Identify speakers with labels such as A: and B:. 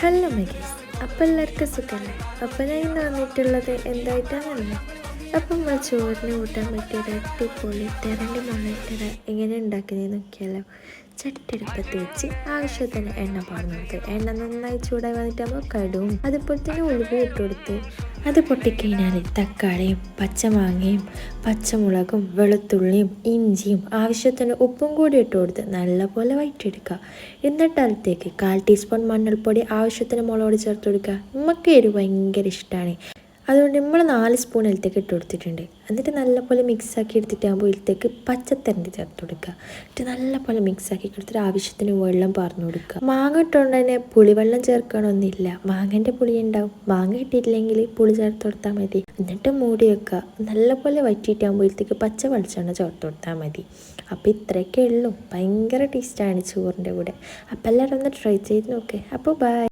A: Hello മെഗീസ്, അപ്പോൾ എല്ലാവർക്കും സുഖമല്ലേ? അപ്പോൾ ഞാൻ ഇന്ന് വന്നിട്ടുള്ളത് എന്തായിട്ടാണല്ലോ. അപ്പം നമ്മൾ ചോറിന് കൂട്ടാൻ പറ്റിയൊരു അടിപൊളി തെരണ്ടി മുളകിട്ട എങ്ങനെ ഉണ്ടാക്കുന്നത് നോക്കിയാലോ. ചട്ടിയെടുപ്പത്ത് വെച്ച് ആവശ്യത്തിന് എണ്ണ പാർന്നു കൊടുത്ത് എണ്ണ നന്നായി ചൂടായി വന്നിട്ടാകുമ്പോൾ കടുവും അതുപോലെ തന്നെ ഉലുവ ഇട്ട് കൊടുത്ത് അത് പൊട്ടിക്കഴിഞ്ഞാൽ തക്കാളിയും പച്ചമാങ്ങയും പച്ചമുളകും വെളുത്തുള്ളിയും ഇഞ്ചിയും ആവശ്യത്തിന് ഉപ്പും കൂടി ഇട്ട് കൊടുത്ത് നല്ലപോലെ വഴറ്റിയെടുക്കുക. എന്നിട്ട് അതിലേക്ക് 1/4 ടീസ്പൂൺ മഞ്ഞൾപ്പൊടി ആവശ്യത്തിന് മുളക് ചേർത്ത് കൊടുക്കുക. നമുക്ക് എരിവ് ഭയങ്കര ഇഷ്ടമാണ്, അതുകൊണ്ട് നമ്മൾ 4 സ്പൂൺ ഇതിലേക്ക് ഇട്ട് കൊടുത്തിട്ടുണ്ട്. എന്നിട്ട് നല്ലപോലെ മിക്സാക്കി എടുത്തിട്ടാകുമ്പോൾ ഇതിലേക്ക് പച്ചത്തരണ്ടി ചേർത്ത് കൊടുക്കുക. എന്നിട്ട് നല്ലപോലെ മിക്സാക്കി കൊടുത്തിട്ട് ആവശ്യത്തിന് വെള്ളം പാർന്നു കൊടുക്കുക. മാങ്ങ ഇട്ടുകൊണ്ട് തന്നെ പുളിവെള്ളം ചേർക്കണമെന്നില്ല, മാങ്ങൻ്റെ പുളി ഉണ്ടാവും. മാങ്ങ ഇട്ടിട്ടില്ലെങ്കിൽ പുളി ചേർത്ത് കൊടുത്താൽ മതി. എന്നിട്ട് മൂടി വെക്കുക. നല്ലപോലെ വറ്റിയിട്ടാകുമ്പോൾ ഇതിലേക്ക് പച്ച വെളിച്ചെണ്ണ ചേർത്ത് കൊടുത്താൽ മതി. അപ്പോൾ ഇത്രയൊക്കെ ഉള്ളൂ. ഭയങ്കര ടേസ്റ്റാണ് ചോറിൻ്റെ കൂടെ. അപ്പോൾ എല്ലാവരും ഒന്ന് ട്രൈ ചെയ്ത് നോക്ക്. അപ്പോൾ ബൈ.